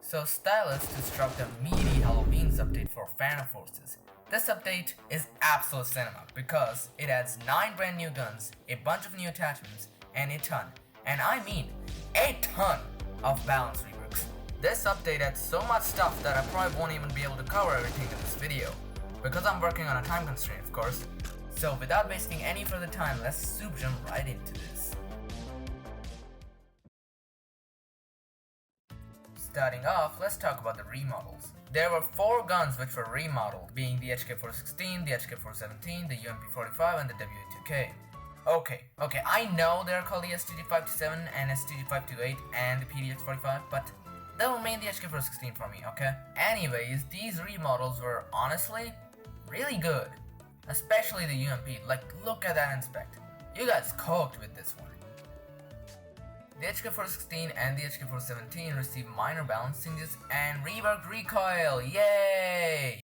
So Stylis just dropped a meaty Halloween's update for Phantom Forces. This update is absolute cinema because it adds 9 brand new guns, a bunch of new attachments, and a ton, and I mean a ton of balance reworks. This update adds so much stuff that I probably won't even be able to cover everything in this video, because I'm working on a time constraint of course. So without wasting any further time, let's super jump right into this. Starting off, let's talk about the remodels. There were 4 guns which were remodeled, being the HK416, the HK417, the UMP45 and the WA2K. Okay, I know they're called the STG527 and STG528 and the PDX45, but they'll remain the HK416 for me, okay? Anyways, these remodels were honestly really good. Especially the UMP, like look at that inspect. You guys cooked with this one. The HK416 and the HK417 received minor balance changes and reworked recoil, yay!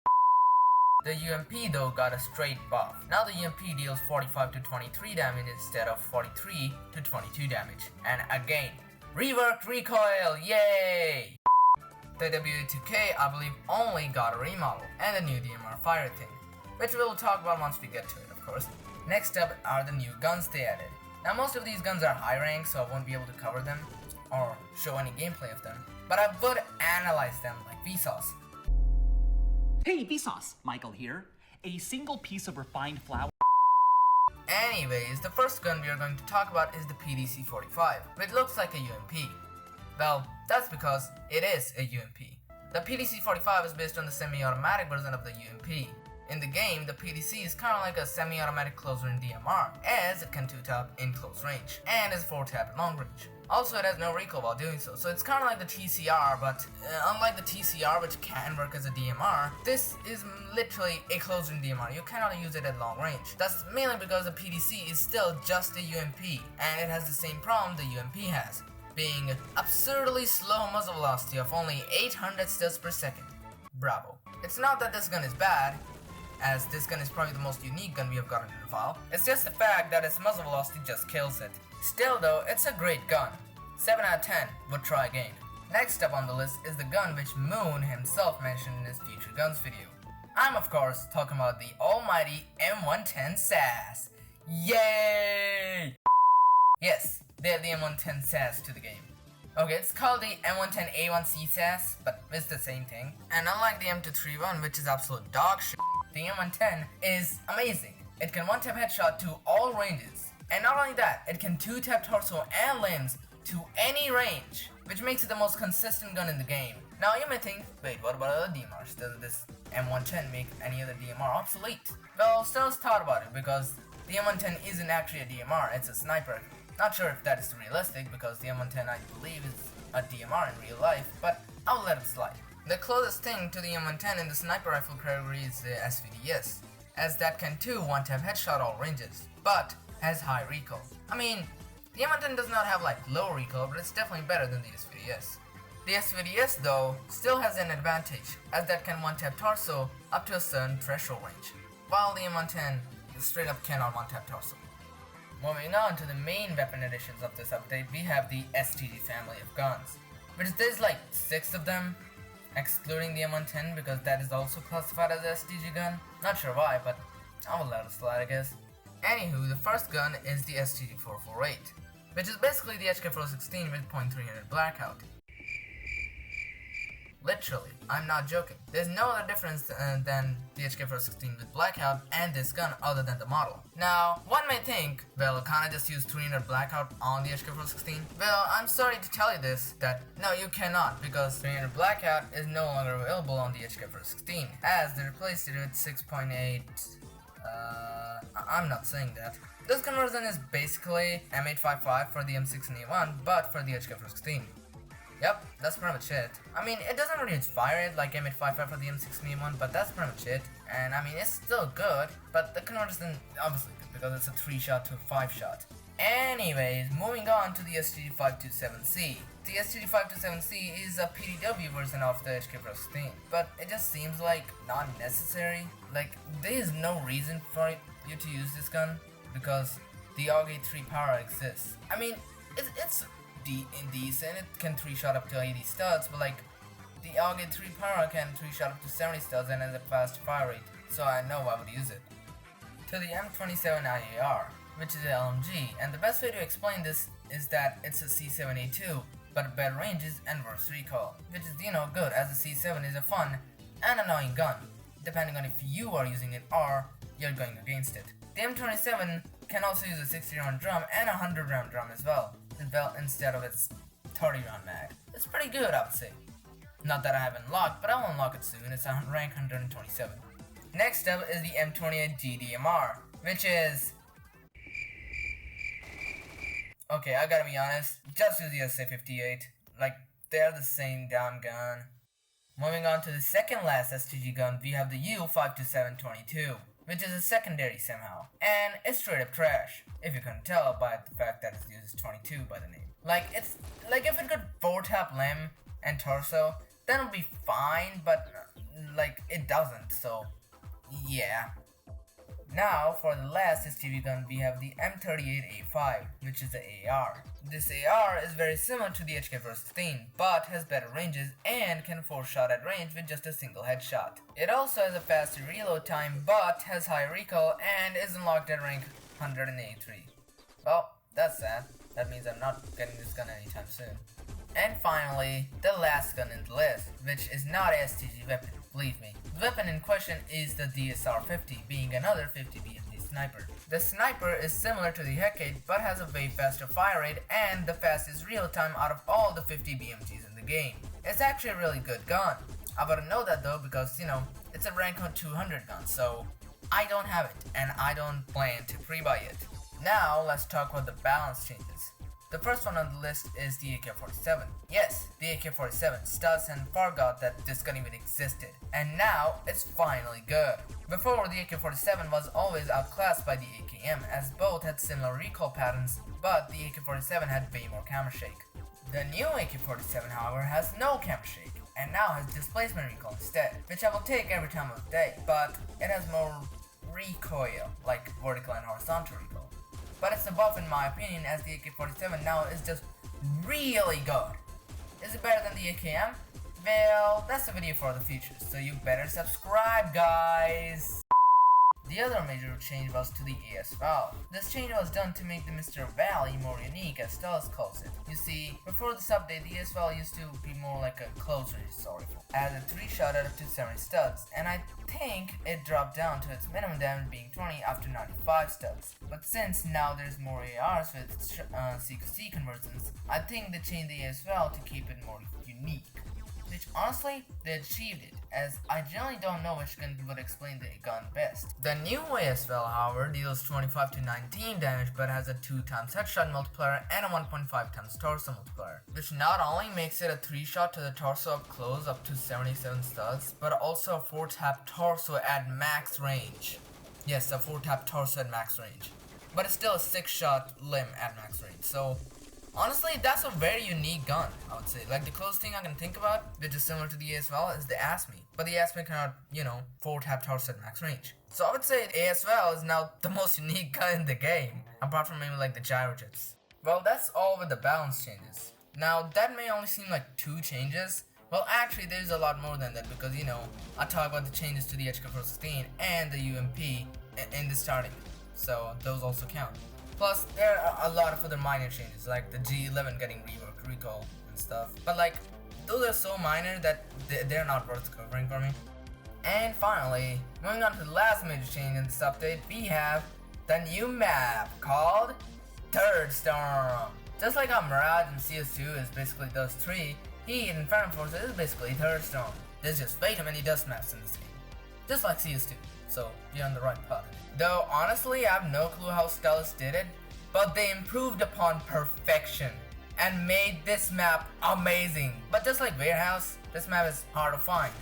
The UMP though got a straight buff. Now the UMP deals 45 to 23 damage instead of 43 to 22 damage. And again, reworked recoil, yay! The WA2K I believe only got a remodel and a new DMR fire thing, which we'll talk about once we get to it of course. Next up are the new guns they added. Now most of these guns are high rank, so I won't be able to cover them or show any gameplay of them, but I would analyze them like Vsauce. Hey Vsauce, Michael here. A single piece of refined flour. Anyways, the first gun we are going to talk about is the PDC-45, which looks like a UMP. Well, that's because it is a UMP. The PDC-45 is based on the semi-automatic version of the UMP. In the game, the PDC is kind of like a semi-automatic close-range DMR, as it can 2-tap in close range, and is 4-tap at long range. Also, it has no recoil while doing so it's kind of like the TCR, but unlike the TCR which can work as a DMR, this is literally a close-range DMR. You cannot use it at long range. That's mainly because the PDC is still just a UMP, and it has the same problem the UMP has, being absurdly slow muzzle velocity of only 800 steps per second. Bravo. It's not that this gun is bad, as this gun is probably the most unique gun we have gotten in the file. It's just the fact that its muzzle velocity just kills it. Still though, it's a great gun. 7 out of 10, would try again. Next up on the list is the gun which Moon himself mentioned in his Future Guns video. I'm of course talking about the almighty M110 SAS. Yay! Yes, they have the M110 SAS to the game. Okay, it's called the M110A1C SAS, but it's the same thing. And unlike the M231, which is absolute dog shit, the M110 is amazing. It can 1-tap headshot to all ranges. And not only that, it can 2-tap torso and limbs to any range, which makes it the most consistent gun in the game. Now you may think, wait, what about other DMRs? Doesn't this M110 make any other DMR obsolete? Well, Stylis thought about it because the M110 isn't actually a DMR, it's a sniper. Not sure if that is realistic because the M110 I believe is a DMR in real life, but I'll let it slide. The closest thing to the M110 in the sniper rifle category is the SVDS, as that can too 1-tap headshot all ranges, but has high recoil. I mean, the M110 does not have like low recoil, but it's definitely better than the SVDS. The SVDS though still has an advantage, as that can 1-tap torso up to a certain threshold range, while the M110 straight up cannot 1-tap torso. Moving on to the main weapon additions of this update, we have the STG family of guns, which there's like 6 of them, excluding the M110 because that is also classified as an STG gun. Not sure why, but I will let it slide I guess. Anywho, the first gun is the STG448, which is basically the HK416 with .300 blackout. Literally, I'm not joking. There's no other difference than the HK416 with blackout and this gun other than the model. Now, one may think, well, can't I just use 300 blackout on the HK416? Well, I'm sorry to tell you this, that no, you cannot, because 300 blackout is no longer available on the HK416, as they replaced it with 6.8. I'm not saying that. This conversion is basically M855 for the M6 and A1, but for the HK416. Yep, that's pretty much it. I mean, it doesn't really fire it like M855 for the M6 and A1, but that's pretty much it. And I mean, it's still good, but the conversion obviously good because it's a 3-shot to a 5-shot. Anyways, moving on to the STG527C. The STG527C is a PDW version of the HK416, but it just seems like not necessary. Like, there is no reason for you to use this gun because the AUG 3 power exists. I mean, it's decent, it can 3-shot up to 80 studs, but like, The AUG 3 power can 3-shot up to 70 studs and has a fast fire rate, so I know I would use it. To the M27 IAR, which is an LMG, and the best way to explain this is that it's a C7A2, but better ranges and worse recoil, which is good as the C7 is a fun and annoying gun, depending on if you are using it or you're going against it. The M27 can also use a 60 round drum and a 100 round drum as well, instead of its 30 round mag. It's pretty good, I would say. Not that I have unlocked, but I'll unlock it soon. It's on rank 127. Next up is the M28 GDMR, which is... Okay, I gotta be honest, just use the SA58. Like, they're the same damn gun. Moving on to the second last STG gun, we have the U52722, which is a secondary somehow, and it's straight up trash, if you couldn't tell by the fact that it uses 22 by the name. Like, it's like if it could 4-tap limb and torso, then it would be fine, but like it doesn't, so yeah. Now for the last STG gun, we have the M38A5, which is the AR. This AR is very similar to the HK416, but has better ranges and can 4-shot at range with just a single headshot. It also has a faster reload time, but has high recoil and is unlocked at rank 183. Well, that's sad. That means I'm not getting this gun anytime soon. And finally, the last gun in the list, which is not a STG weapon, believe me. The weapon in question is the DSR-50, being another 50 BMG sniper. The sniper is similar to the Hecate, but has a way faster fire rate and the fastest real time out of all the 50 BMGs in the game. It's actually a really good gun. I wouldn't know that though because, it's a rank 200 gun, so I don't have it, and I don't plan to pre-buy it. Now, let's talk about the balance changes. The first one on the list is the AK-47. Yes, the AK-47 studs and forgot that this gun even existed, and now it's finally good. Before, the AK-47 was always outclassed by the AKM, as both had similar recoil patterns, but the AK-47 had way more camera shake. The new AK-47, however, has no camera shake, and now has displacement recoil instead, which I will take every time of the day, but it has more recoil, like vertical and horizontal recoil. But it's above in my opinion, as the AK-47 now is just really good. Is it better than the AKM? Well, that's a video for the future, so you better subscribe, guys! The other major change was to the AS valve. This change was done to make the Mr. Valley more unique, as Stylis calls it. You see, before this update, the AS valve used to be more like a close range rifle, as a 3-shot at up to 70 studs, and I think it dropped down to its minimum damage being 20 after 95 studs. But since now there's more ARs with CQC conversions, I think they changed the AS valve to keep it more unique. Which honestly, they achieved it, as I generally don't know which gun would explain the gun best. The new ASVL, however, deals 25 to 19 damage but has a 2x headshot multiplier and a 1.5x torso multiplier, which not only makes it a 3-shot to the torso up close up to 77 studs, but also a 4-tap torso at max range. Yes, a 4-tap torso at max range. But it's still a 6-shot limb at max range, so honestly, that's a very unique gun, I would say. Like, the closest thing I can think about, which is similar to the ASVL, is the ASME. But the ASME cannot, 4-tap torso at max range. So I would say ASVL is now the most unique gun in the game, apart from maybe like the gyrojets. Well, that's all with the balance changes. Now, that may only seem like 2 changes. Well, actually, there's a lot more than that because, I talk about the changes to the HK416 and the UMP in the starting. So, those also count. Plus, there are a lot of other minor changes, like the G11 getting reworked, recoil, and stuff. But like, those are so minor that they're not worth covering for me. And finally, moving on to the last major change in this update, we have the new map called Third Storm. Just like how Mirage and CS2 is basically those 3, Heat and Phantom Force is basically Third Storm. There's just way too many dust maps in this game. Just like CS2, so you're on the right path. Though honestly, I have no clue how Stylis did it, but they improved upon perfection and made this map amazing. But just like Warehouse, this map is hard to find.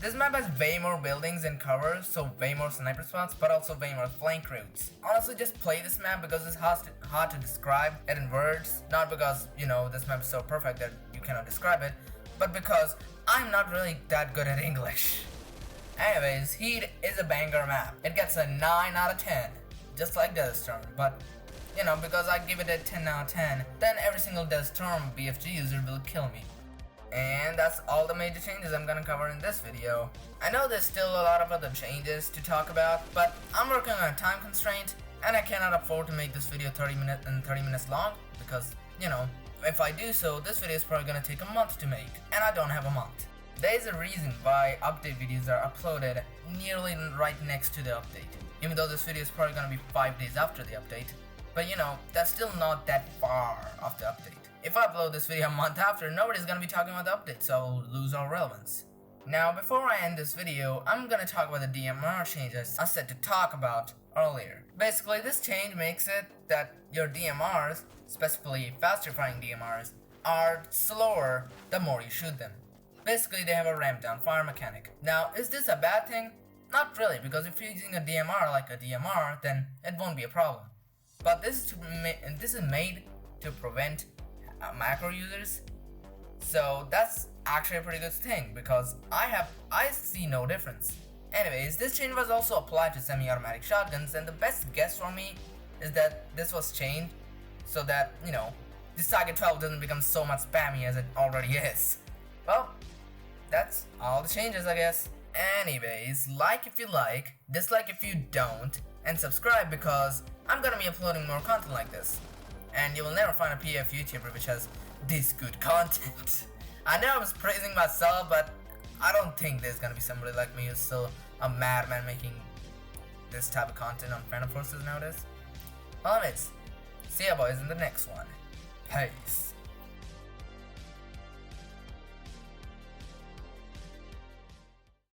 This map has way more buildings and cover, so way more sniper spots, but also way more flank routes. Honestly, just play this map because it's hard to describe it in words. Not because, this map is so perfect that you cannot describe it, but because I'm not really that good at English. Anyways, Heat is a banger map. It gets a 9 out of 10, just like Desert Storm, but because I give it a 10 out of 10, then every single Desert Storm BFG user will kill me. And that's all the major changes I'm gonna cover in this video. I know there's still a lot of other changes to talk about, but I'm working on a time constraint and I cannot afford to make this video 30 minutes long because, you know, if I do so, this video is probably gonna take a month to make, and I don't have a month. There's a reason why update videos are uploaded nearly right next to the update, even though this video is probably gonna be 5 days after the update. But you know, that's still not that far off the update. If I upload this video a month after, nobody's gonna be talking about the update, so I'll lose all relevance. Now, before I end this video, I'm gonna talk about the DMR changes I said to talk about earlier. Basically, this change makes it that your DMRs, specifically faster firing DMRs, are slower the more you shoot them. Basically, they have a ramp down fire mechanic. Now, is this a bad thing? Not really, because if you're using a DMR like a DMR, then it won't be a problem. But this is made to prevent macro users, so that's actually a pretty good thing because I see no difference. Anyways, this change was also applied to semi-automatic shotguns, and the best guess for me is that this was changed so that, you know, this Target 12 doesn't become so much spammy as it already is. Well, that's all the changes, I guess. Anyways, like if you like, dislike if you don't, and subscribe because I'm gonna be uploading more content like this. And you will never find a PF YouTuber which has this good content. I know I was praising myself, but I don't think there's gonna be somebody like me who's still a madman making this type of content on Phantom Forces nowadays. Well, anyways, see ya boys in the next one. Peace.